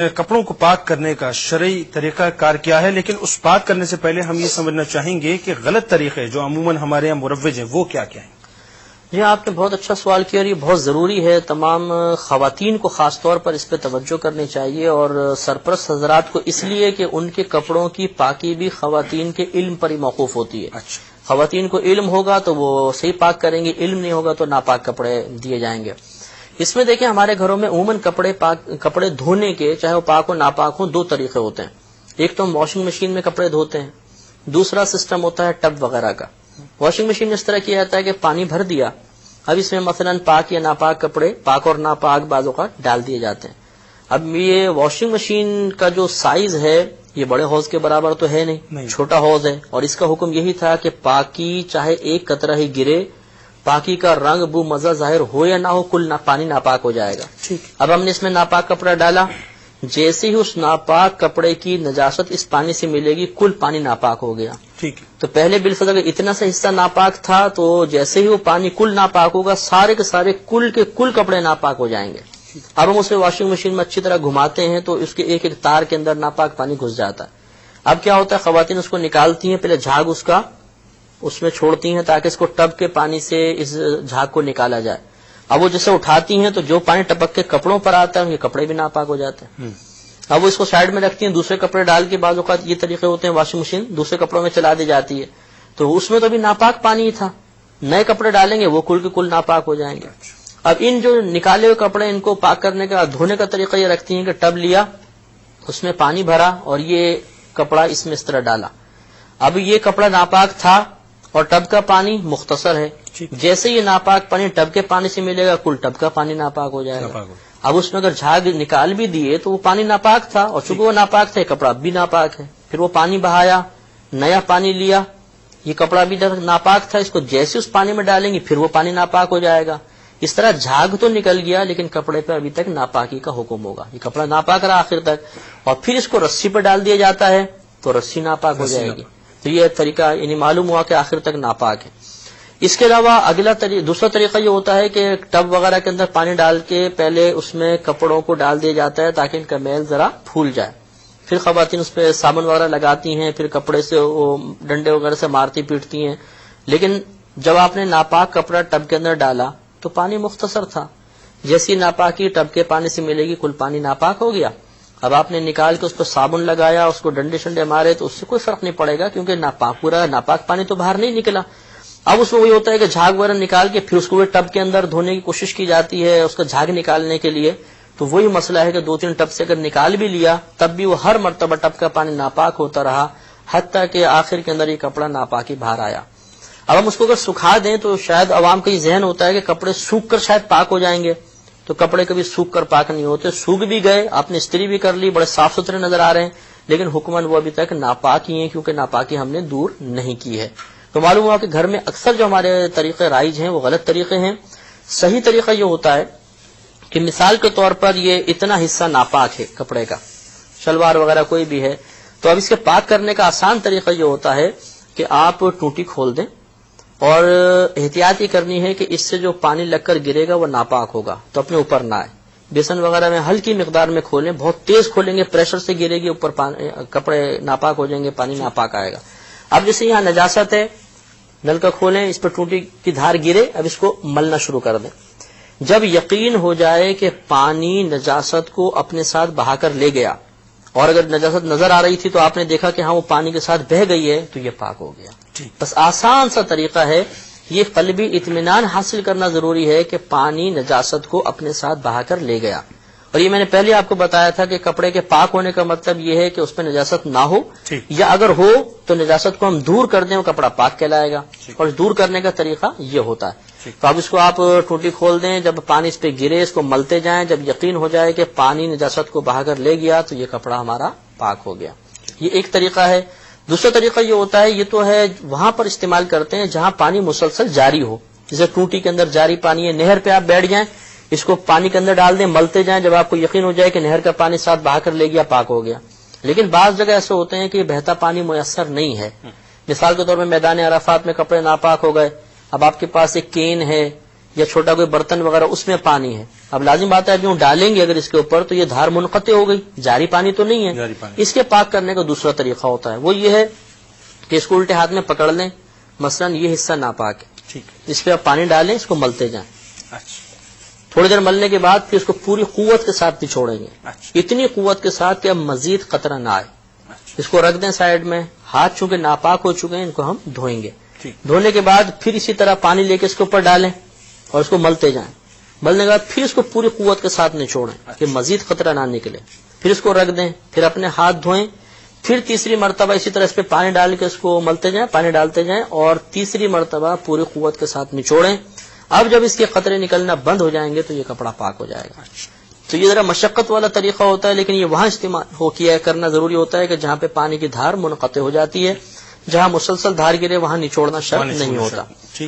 کپڑوں کو پاک کرنے کا شرعی طریقہ کار کیا ہے، لیکن اس پاک کرنے سے پہلے ہم یہ سمجھنا چاہیں گے کہ غلط طریقے جو عموماً ہمارے یہاں مروج ہیں وہ کیا کیا ہیں؟ جی آپ نے بہت اچھا سوال کیا اور یہ بہت ضروری ہے. تمام خواتین کو خاص طور پر اس پہ توجہ کرنی چاہیے اور سرپرست حضرات کو، اس لیے کہ ان کے کپڑوں کی پاکی بھی خواتین کے علم پر ہی موقوف ہوتی ہے. اچھا، خواتین کو علم ہوگا تو وہ صحیح پاک کریں گے، علم نہیں ہوگا تو ناپاک کپڑے دیے جائیں گے. اس میں دیکھیں ہمارے گھروں میں عموماً کپڑے دھونے کے، چاہے وہ پاک ہو ناپاک ہو، دو طریقے ہوتے ہیں. ایک تو ہم واشنگ مشین میں کپڑے دھوتے ہیں، دوسرا سسٹم ہوتا ہے ٹب وغیرہ کا. واشنگ مشین میں اس طرح کیا جاتا ہے کہ پانی بھر دیا، اب اس میں مثلا پاک یا ناپاک کپڑے، پاک اور ناپاک بعض اوقات ڈال دیے جاتے ہیں. اب یہ واشنگ مشین کا جو سائز ہے یہ بڑے حوض کے برابر تو ہے نہیں، چھوٹا حوض ہے، اور اس کا حکم یہی تھا کہ پاکی چاہے ایک قطرہ ہی گرے، پاکی کا رنگ بو مزہ ظاہر ہو یا نہ ہو، کل پانی ناپاک ہو جائے گا. اب ہم نے اس میں ناپاک کپڑا ڈالا، جیسے ہی اس ناپاک کپڑے کی نجاست اس پانی سے ملے گی کل پانی ناپاک ہو گیا. ٹھیک ہے. تو پہلے بالفرض اگر اتنا سا حصہ ناپاک تھا تو جیسے ہی وہ پانی کل ناپاک ہوگا سارے کے سارے کل کے کل کپڑے ناپاک ہو جائیں گے. اب ہم اسے واشنگ مشین میں اچھی طرح گھماتے ہیں تو اس کے ایک ایک تار کے اندر ناپاک پانی گھس جاتا ہے. اب کیا ہوتا ہے، خواتین اس کو نکالتی ہیں، پہلے جھاگ اس کا اس میں چھوڑتی ہیں تاکہ اس کو ٹب کے پانی سے اس جھاگ کو نکالا جائے. اب وہ جسے اٹھاتی ہیں تو جو پانی ٹپک کے کپڑوں پر آتا ہے ان کے کپڑے بھی ناپاک ہو جاتے ہیں. اب وہ اس کو سائڈ میں رکھتی ہیں، دوسرے کپڑے ڈال کے، بعض اوقات یہ طریقے ہوتے ہیں واشنگ مشین دوسرے کپڑوں میں چلا دی جاتی ہے تو اس میں تو ابھی ناپاک پانی ہی تھا، نئے کپڑے ڈالیں گے وہ کل کے کل ناپاک ہو جائیں گے. اب ان جو نکالے ہوئے کپڑے ان کو پاک کرنے کا دھونے کا طریقہ یہ رکھتی ہیں کہ ٹب لیا، اس میں پانی بھرا اور یہ کپڑا اس میں اس طرح ڈالا. اب یہ کپڑا ناپاک تھا اور ٹب کا پانی مختصر ہے، جیسے یہ ناپاک پانی ٹب کے پانی سے ملے گا کل ٹب کا پانی ناپاک ہو جائے گا. اب اس میں اگر جھاگ نکال بھی دیے تو وہ پانی ناپاک تھا، اور چونکہ وہ ناپاک تھا کپڑا بھی ناپاک ہے. پھر وہ پانی بہایا، نیا پانی لیا، یہ کپڑا بھی ناپاک تھا، اس کو جیسے اس پانی میں ڈالیں گے پھر وہ پانی ناپاک ہو جائے گا. اس طرح جھاگ تو نکل گیا لیکن کپڑے پہ ابھی تک ناپاکی کا حکم ہوگا. یہ کپڑا ناپاک رہا آخر تک، اور پھر اس کو رسی پہ ڈال دیا جاتا ہے تو رسی ناپاک ہو جائے گی. تو یہ طریقہ یعنی معلوم ہوا کہ آخر تک ناپاک ہے. اس کے علاوہ دوسرا طریقہ یہ ہوتا ہے کہ ٹب وغیرہ کے اندر پانی ڈال کے پہلے اس میں کپڑوں کو ڈال دیا جاتا ہے تاکہ ان کا میل ذرا پھول جائے. پھر خواتین اس پہ صابن وغیرہ لگاتی ہیں، پھر کپڑے سے وہ ڈنڈے وغیرہ سے مارتی پیٹتی ہیں. لیکن جب آپ نے ناپاک کپڑا ٹب کے اندر ڈالا تو پانی مختصر تھا، جیسی ناپاکی ٹب کے پانی سے ملے گی کل پانی ناپاک ہو گیا. اب آپ نے نکال کے اس پہ صابن لگایا، اس کو ڈنڈے شنڈے مارے تو اس سے کوئی فرق نہیں پڑے گا کیونکہ پورا ناپاک پانی تو باہر نہیں نکلا. اب اس میں وہی ہوتا ہے کہ جھاگ وغیرہ نکال کے پھر اس کو ٹب کے اندر دھونے کی کوشش کی جاتی ہے اس کا جھاگ نکالنے کے لیے. تو وہی مسئلہ ہے کہ 2-3 ٹب سے اگر نکال بھی لیا تب بھی وہ ہر مرتبہ ٹب کا پانی ناپاک ہوتا رہا حتیٰ کہ آخر کے اندر یہ کپڑا ناپاکی باہر آیا. اب ہم اس کو اگر سکھا دیں تو شاید عوام کا یہ ذہن ہوتا ہے کہ کپڑے سوکھ کر شاید پاک ہو جائیں گے، تو کپڑے کبھی سوکھ کر پاک نہیں ہوتے. سوکھ بھی گئے، آپ نے استری بھی کر لی، بڑے صاف ستھرے نظر آ رہے ہیں، لیکن حکماً وہ ابھی تک ناپاک ہی ہیں کیونکہ ناپاکی ہم نے دور نہیں کی ہے. تو معلوم ہوا کہ گھر میں اکثر جو ہمارے طریقے رائج ہیں وہ غلط طریقے ہیں. صحیح طریقہ یہ ہوتا ہے کہ مثال کے طور پر یہ اتنا حصہ ناپاک ہے کپڑے کا، شلوار وغیرہ کوئی بھی ہے، تو اب اس کے پاک کرنے کا آسان طریقہ یہ ہوتا ہے کہ آپ ٹوٹی کھول دیں اور احتیاط یہ کرنی ہے کہ اس سے جو پانی لگ کر گرے گا وہ ناپاک ہوگا تو اپنے اوپر نہ آئے. بیسن وغیرہ میں ہلکی مقدار میں کھولیں، بہت تیز کھولیں گے پریشر سے گرے گی اوپر کپڑے ناپاک ہو جائیں گے، پانی ناپاک آئے گا. اب جیسے یہاں نجاست ہے، نلکا کھولیں، اس پر ٹوٹی کی دھار گرے، اب اس کو ملنا شروع کر دیں. جب یقین ہو جائے کہ پانی نجاست کو اپنے ساتھ بہا کر لے گیا، اور اگر نجاست نظر آ رہی تھی تو آپ نے دیکھا کہ ہاں وہ پانی کے ساتھ بہہ گئی ہے تو یہ پاک ہو گیا. بس آسان سا طریقہ ہے. یہ قلبی اطمینان حاصل کرنا ضروری ہے کہ پانی نجاست کو اپنے ساتھ بہا کر لے گیا. اور یہ میں نے پہلے آپ کو بتایا تھا کہ کپڑے کے پاک ہونے کا مطلب یہ ہے کہ اس پہ نجاست نہ ہو، یا اگر ہو تو نجاست کو ہم دور کر دیں وہ کپڑا پاک کہلائے گا. اور دور کرنے کا طریقہ یہ ہوتا ہے. تو اب اس کو آپ ٹوٹی کھول دیں، جب پانی اس پہ گرے اس کو ملتے جائیں، جب یقین ہو جائے کہ پانی نجاست کو بہا کر لے گیا تو یہ کپڑا ہمارا پاک ہو گیا. یہ ایک طریقہ ہے. دوسرا طریقہ یہ ہوتا ہے، یہ تو ہے وہاں پر استعمال کرتے ہیں جہاں پانی مسلسل جاری ہو، جیسے ٹوٹی کے اندر جاری پانی ہے، نہر پہ آپ بیٹھ جائیں، اس کو پانی کے اندر ڈال دیں، ملتے جائیں، جب آپ کو یقین ہو جائے کہ نہر کا پانی ساتھ بہا کر لے گیا پاک ہو گیا. لیکن بعض جگہ ایسے ہوتے ہیں کہ بہتا پانی میسر نہیں ہے. مثال کے طور پر میدان عرفات میں کپڑے ناپاک ہو گئے، اب آپ کے پاس ایک کین ہے یا چھوٹا کوئی برتن وغیرہ اس میں پانی ہے، اب لازم بات ہے اب یوں ڈالیں گے اگر اس کے اوپر تو یہ دھار منقطع ہو گئی، جاری پانی تو نہیں ہے. جاری پانی. اس کے پاک کرنے کا دوسرا طریقہ ہوتا ہے، وہ یہ ہے کہ اس کو الٹے ہاتھ میں پکڑ لیں، مثلا یہ حصہ ناپاک ہے، ٹھیک. اس پہ آپ پانی ڈالیں، اس کو ملتے جائیں، اچھا تھوڑی دیر ملنے کے بعد پھر اس کو پوری قوت کے ساتھ نچوڑیں گے، اچھا اتنی قوت کے ساتھ کہ اب مزید قطرہ نہ آئے. اچھا اس کو رکھ دیں سائڈ میں. ہاتھ چونکہ ناپاک ہو چکے ہیں ان کو ہم دھوئیں گے. ٹھیک. دھونے کے بعد پھر اسی طرح پانی لے کے اس کے اوپر ڈالیں اور اس کو ملتے جائیں. ملنے کے بعد پھر اس کو پوری قوت کے ساتھ نچوڑیں کہ مزید قطرہ نہ نکلے. پھر اس کو رکھ دیں، پھر اپنے ہاتھ دھوئیں، پھر تیسری مرتبہ اسی طرح اس پہ پانی ڈال کے اس کو ملتے جائیں، پانی ڈالتے جائیں اور تیسری مرتبہ پوری قوت کے ساتھ نچوڑیں. اب جب اس کے قطرے نکلنا بند ہو جائیں گے تو یہ کپڑا پاک ہو جائے گا. تو یہ ذرا مشقت والا طریقہ ہوتا ہے، لیکن یہ وہاں استعمال کیا کرنا ضروری ہوتا ہے کہ جہاں پہ پانی کی دھار منقطع ہو جاتی ہے. جہاں مسلسل دھار گرے وہاں نچوڑنا شرط نہیں ہوتا.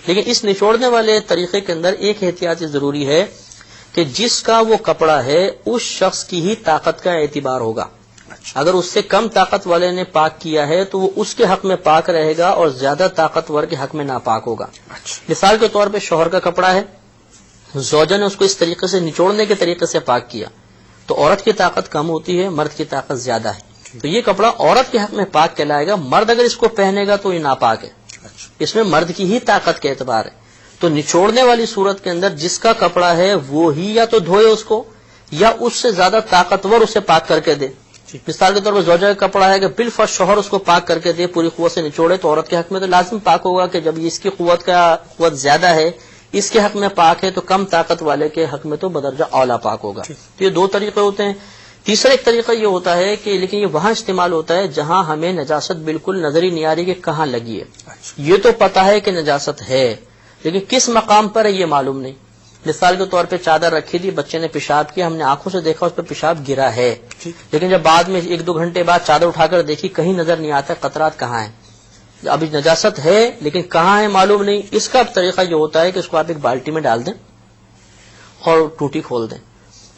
لیکن اس نچوڑنے والے طریقے کے اندر ایک احتیاط ضروری ہے کہ جس کا وہ کپڑا ہے اس شخص کی ہی طاقت کا اعتبار ہوگا. اگر اس سے کم طاقت والے نے پاک کیا ہے تو وہ اس کے حق میں پاک رہے گا اور زیادہ طاقتور کے حق میں ناپاک ہوگا. مثال کے طور پہ شوہر کا کپڑا ہے، زوجہ نے اس کو اس طریقے سے نچوڑنے کے طریقے سے پاک کیا تو عورت کی طاقت کم ہوتی ہے، مرد کی طاقت زیادہ ہے، تو یہ کپڑا عورت کے حق میں پاک کہلائے گا. مرد اگر اس کو پہنے گا تو یہ ناپاک ہے، اس میں مرد کی ہی طاقت کے اعتبار ہے. تو نچوڑنے والی صورت کے اندر جس کا کپڑا ہے وہ ہی یا تو دھوئے اس کو یا اس سے زیادہ طاقتور اسے پاک کر کے دے. مثال کے طور پر زوجہ کا کپڑا ہے کہ بالفرض شوہر اس کو پاک کر کے دے، پوری قوت سے نچوڑے، تو عورت کے حق میں تو لازم پاک ہوگا کہ جب اس کی قوت زیادہ ہے، اس کے حق میں پاک ہے، تو کم طاقت والے کے حق میں تو بدرجہ اولا پاک ہوگا. تو یہ دو طریقے ہوتے ہیں. تیسرا ایک طریقہ یہ ہوتا ہے کہ لیکن یہ وہاں استعمال ہوتا ہے جہاں ہمیں نجاست بالکل نظر ہی نہیں آ رہی کہ کہاں لگی ہے. یہ تو پتا ہے کہ نجاست ہے لیکن کس مقام پر ہے یہ معلوم نہیں. مثال کے طور پہ چادر رکھی تھی، بچے نے پیشاب کیا، ہم نے آنکھوں سے دیکھا اس پہ پیشاب گرا ہے، لیکن جب بعد میں 1-2 گھنٹے بعد چادر اٹھا کر دیکھی کہیں نظر نہیں آتا قطرات کہاں ہیں. ابھی نجاست ہے لیکن کہاں ہے معلوم نہیں. اس کا طریقہ یہ ہوتا ہے کہ اس کو آپ ایک بالٹی میں ڈال دیں اور ٹوٹی کھول دیں.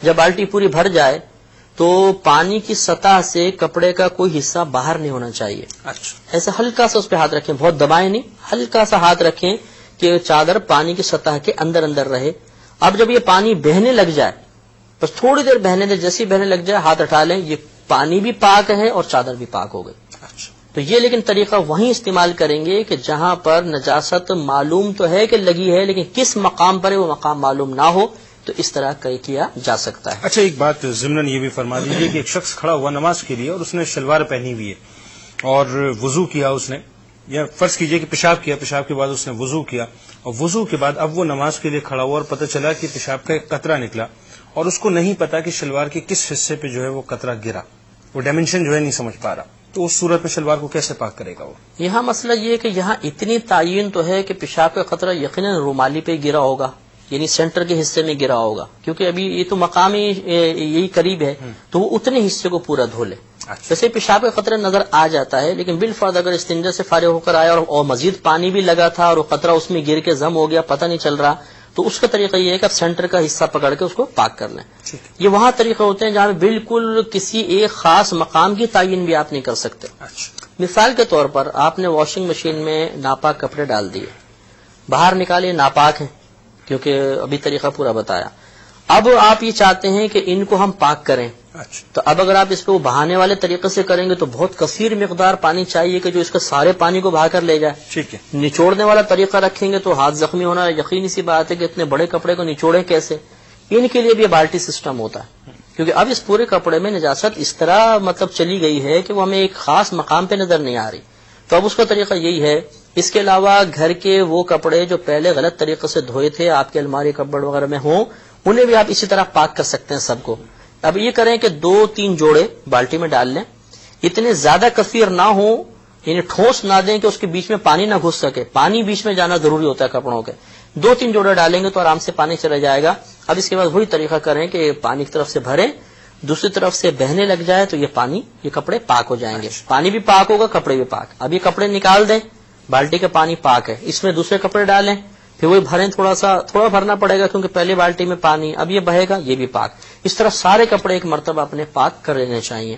جب بالٹی پوری بھر جائے تو پانی کی سطح سے کپڑے کا کوئی حصہ باہر نہیں ہونا چاہیے. ایسا ہلکا سا اس پہ ہاتھ رکھیں، بہت دبائیں نہیں، ہلکا سا ہاتھ رکھیں کہ چادر پانی کی سطح کے اندر اندر رہے. اب جب یہ پانی بہنے لگ جائے، بس تھوڑی دیر بہنے دیں، جیسی بہنے لگ جائے ہاتھ اٹھا لیں، یہ پانی بھی پاک ہے اور چادر بھی پاک ہو گئی. تو یہ لیکن طریقہ وہیں استعمال کریں گے کہ جہاں پر نجاست معلوم تو ہے کہ لگی ہے لیکن کس مقام پر ہے وہ مقام معلوم نہ ہو، تو اس طرح کیا جا سکتا ہے. اچھا ایک بات ضمن یہ بھی فرما دیجیے کہ ایک شخص کھڑا ہوا نماز کے لیے اور اس نے شلوار پہنی ہوئی ہے اور وضو کیا اس نے، یا فرض کیجئے کہ پیشاب کیا، پیشاب کے بعد اس نے وضو کیا اور وضو کے بعد اب وہ نماز کے لیے کھڑا ہوا اور پتہ چلا کہ پیشاب کا ایک قطرہ نکلا اور اس کو نہیں پتا کہ شلوار کے کس حصے پہ جو ہے وہ قطرہ گرا، وہ ڈائمنشن جو ہے نہیں سمجھ پا رہا، تو اس صورت میں شلوار کو کیسے پاک کرے گا وہ؟ یہاں مسئلہ یہ ہے کہ یہاں اتنی تعین تو ہے کہ پیشاب کا قطرہ یقیناً رومالی پہ گرا ہوگا، یعنی سینٹر کے حصے میں گرا ہوگا، کیونکہ ابھی یہ تو مقامی یہی قریب ہے تو وہ اتنے حصے کو پورا دھو لے. ویسے پیشاب کا قطرہ نظر آ جاتا ہے لیکن بالفرض اگر استنجا سے فارغ ہو کر آیا اور مزید پانی بھی لگا تھا اور وہ قطرہ اس میں گر کے ضم ہو گیا، پتہ نہیں چل رہا، تو اس کا طریقہ یہ ہے کہ آپ سینٹر کا حصہ پکڑ کے اس کو پاک کر لیں. یہ وہاں طریقے ہوتے ہیں جہاں بالکل کسی ایک خاص مقام کی تعین بھی آپ نہیں کر سکتے. مثال کے طور پر آپ نے واشنگ مشین میں ناپاک کپڑے ڈال دیے، باہر نکالے ناپاک ہیں کیونکہ ابھی طریقہ پورا بتایا. اب آپ یہ چاہتے ہیں کہ ان کو ہم پاک کریں، تو اب اگر آپ اس کو بہانے والے طریقے سے کریں گے تو بہت کثیر مقدار پانی چاہیے کہ جو اس کا سارے پانی کو بہا کر لے جائے. ٹھیک ہے. نچوڑنے والا طریقہ رکھیں گے تو ہاتھ زخمی ہونا یقینی سی بات ہے کہ اتنے بڑے کپڑے کو نچوڑیں کیسے. ان کے لیے بھی بالٹی سسٹم ہوتا ہے کیونکہ اب اس پورے کپڑے میں نجاست اس طرح چلی گئی ہے کہ وہ ہمیں ایک خاص مقام پہ نظر نہیں آ رہی. تو اب اس کا طریقہ یہی ہے. اس کے علاوہ گھر کے وہ کپڑے جو پہلے غلط طریقے سے دھوئے تھے آپ کے الماری کپبورڈ وغیرہ میں ہوں، انہیں بھی آپ اسی طرح پاک کر سکتے ہیں سب کو. اب یہ کریں کہ 2-3 جوڑے بالٹی میں ڈال لیں، اتنے زیادہ کثیر نہ ہوں، یعنی ٹھوس نہ دیں کہ اس کے بیچ میں پانی نہ گھس سکے، پانی بیچ میں جانا ضروری ہوتا ہے کپڑوں کے. 2-3 جوڑے ڈالیں گے تو آرام سے پانی چلا جائے گا. اب اس کے بعد وہی طریقہ کریں کہ پانی کی طرف سے بھریں، دوسری طرف سے بہنے لگ جائے تو یہ کپڑے پاک ہو جائیں گے. پانی بھی پاک ہوگا، کپڑے بھی پاک. اب یہ کپڑے نکال دیں، بالٹی کا پانی پاک ہے، اس میں دوسرے کپڑے ڈالیں، پھر وہی بھریں، تھوڑا بھرنا پڑے گا کیونکہ پہلے بالٹی میں پانی، اب یہ بہے گا، یہ بھی پاک. اس طرح سارے کپڑے ایک مرتبہ اپنے پاک کر لینے چاہیے.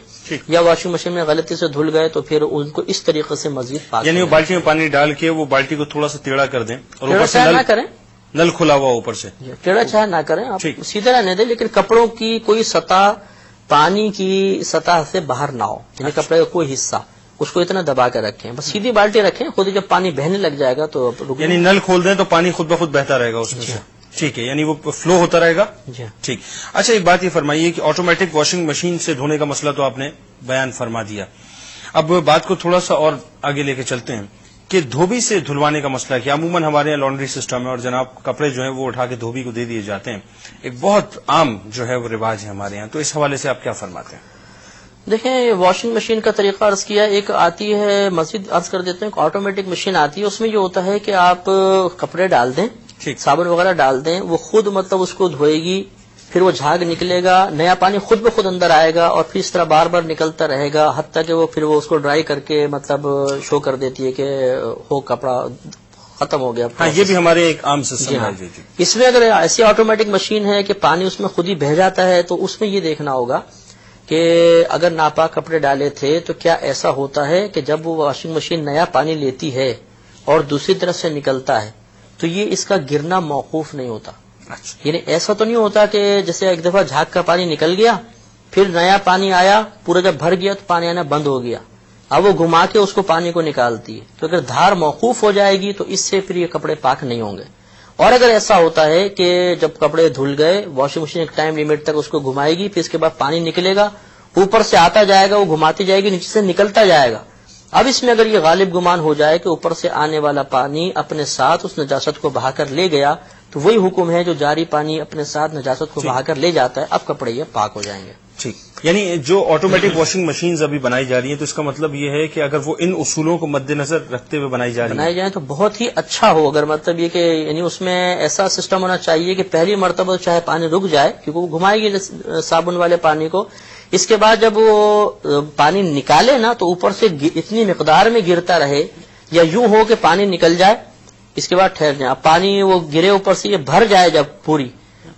یا واشنگ مشین میں غلطی سے دھل گئے تو پھر ان کو اس طریقے سے مزید پاک، یعنی وہ بالٹی میں پانی ڈال کے وہ بالٹی کو تھوڑا سا ٹیڑھا کر دیں اور اوپر سے نہ کریں، نل کھلا ہوا اوپر سے. ٹیڑھا چاہے نہ کریں آپ, ٹھیک. سیدھے رہنے دیں, لیکن کپڑوں کی کوئی سطح پانی کی سطح سے باہر نہ ہو, یعنی کپڑے کا کوئی حصہ اس کو اتنا دبا کے رکھیں, بس سیدھی بالٹی رکھیں, خود جب پانی بہنے لگ جائے گا تو یعنی نل کھول دیں تو پانی خود بخود بہتا رہے گا اس میں سے. ٹھیک ہے, یعنی وہ فلو ہوتا رہے گا. جی ٹھیک. اچھا ایک بات یہ فرمائیے کہ آٹومیٹک واشنگ مشین سے دھونے کا مسئلہ تو آپ نے بیان فرما دیا. اب بات کو تھوڑا سا اور آگے لے کے چلتے ہیں کہ دھوبی سے دھلوانے کا مسئلہ کیا. عموماً ہمارے یہاں لانڈری سسٹم ہے اور جناب کپڑے جو ہیں وہ اٹھا کے دھوبی کو دے دیے جاتے ہیں, ایک بہت عام جو ہے وہ رواج ہے ہمارے یہاں, تو اس حوالے سے آپ کیا فرماتے ہیں؟ دیکھیں, واشنگ مشین کا طریقہ عرض کیا, ایک آتی ہے مسجد عرض کر دیتے ہیں, آٹومیٹک مشین آتی ہے, اس میں یہ ہوتا ہے کہ آپ کپڑے ڈال دیں, صابن وغیرہ ڈال دیں, وہ خود مطلب اس کو دھوئے گی, پھر وہ جھاگ نکلے گا, نیا پانی خود بخود اندر آئے گا, اور پھر اس طرح بار بار نکلتا رہے گا حتیٰ کہ وہ پھر وہ اس کو ڈرائی کر کے مطلب شو کر دیتی ہے کہ ہو کپڑا ختم ہو گیا. ہاں, یہ بھی ہمارے ایک عام سسٹم جی ہے. ہاں. جی جی. اس میں اگر ایسی آٹومیٹک مشین ہے کہ پانی اس میں خود ہی بہہ جاتا ہے, تو اس میں یہ دیکھنا ہوگا کہ اگر ناپاک کپڑے ڈالے تھے تو کیا ایسا ہوتا ہے کہ جب وہ واشنگ مشین نیا پانی لیتی ہے اور دوسری طرف سے نکلتا ہے تو یہ اس کا گرنا موقوف نہیں ہوتا. یعنی ایسا تو نہیں ہوتا کہ جیسے ایک دفعہ جھاگ کا پانی نکل گیا, پھر نیا پانی آیا, پورا جب بھر گیا تو پانی آنا بند ہو گیا, اب وہ گھما کے اس کو پانی کو نکالتی ہے. تو اگر دھار موقوف ہو جائے گی تو اس سے پھر یہ کپڑے پاک نہیں ہوں گے. اور اگر ایسا ہوتا ہے کہ جب کپڑے دھل گئے, واشنگ مشین ایک ٹائم لمٹ تک اس کو گھمائے گی, پھر اس کے بعد پانی نکلے گا, اوپر سے آتا جائے گا, وہ گھماتی جائے گی, نیچے سے نکلتا جائے گا. اب اس میں اگر یہ غالب گمان ہو جائے کہ اوپر سے آنے والا پانی اپنے ساتھ اس نجاست کو بہا کر لے گیا, تو وہی حکم ہے جو جاری پانی اپنے ساتھ نجاست کو بہا کر لے جاتا ہے, اب کپڑے یہ پاک ہو جائیں گے. ٹھیک. یعنی جو آٹومیٹک واشنگ مشینز ابھی بنائی جا رہی ہیں تو اس کا مطلب یہ ہے کہ اگر وہ ان اصولوں کو مد نظر رکھتے ہوئے بنائی جائیں تو بہت ہی اچھا ہو. اگر مطلب یہ کہ یعنی اس میں ایسا سسٹم ہونا چاہیے کہ پہلی مرتبہ چاہے پانی رک جائے, کیونکہ وہ گھمائے گی صابن والے پانی کو, اس کے بعد جب وہ پانی نکالے نا تو اوپر سے اتنی مقدار میں گرتا رہے, یا یوں ہو کہ پانی نکل جائے اس کے بعد ٹھہر جائے, اب پانی وہ گرے اوپر سے یہ بھر جائے جب پوری,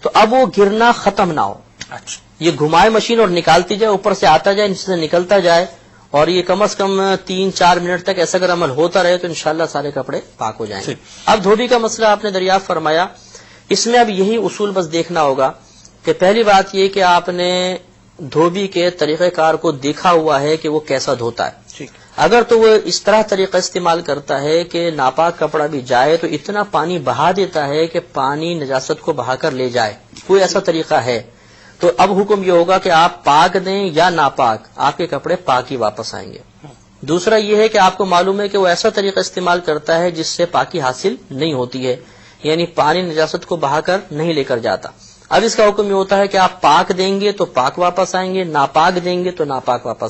تو اب وہ گرنا ختم نہ ہو. اچھا. یہ گھمائے مشین اور نکالتی جائے, اوپر سے آتا جائے, نیچے سے نکلتا جائے, اور یہ کم از کم 3-4 منٹ تک ایسا اگر عمل ہوتا رہے تو انشاءاللہ سارے کپڑے پاک ہو جائیں گے. اب دھوبی کا مسئلہ آپ نے دریافت فرمایا, اس میں اب یہی اصول بس دیکھنا ہوگا کہ پہلی بات یہ کہ آپ نے دھوبی کے طریقہ کار کو دیکھا ہوا ہے کہ وہ کیسا دھوتا ہے. اگر تو وہ اس طرح طریقہ استعمال کرتا ہے کہ ناپاک کپڑا بھی جائے تو اتنا پانی بہا دیتا ہے کہ پانی نجاست کو بہا کر لے جائے, کوئی ایسا طریقہ ہے, تو اب حکم یہ ہوگا کہ آپ پاک دیں یا ناپاک, آپ کے کپڑے پاک ہی واپس آئیں گے. دوسرا یہ ہے کہ آپ کو معلوم ہے کہ وہ ایسا طریقہ استعمال کرتا ہے جس سے پاکی حاصل نہیں ہوتی ہے, یعنی پانی نجاست کو بہا کر نہیں لے کر جاتا. اب اس کا حکم یہ ہوتا ہے کہ آپ پاک دیں گے تو پاک واپس آئیں گے, ناپاک دیں گے تو ناپاک واپس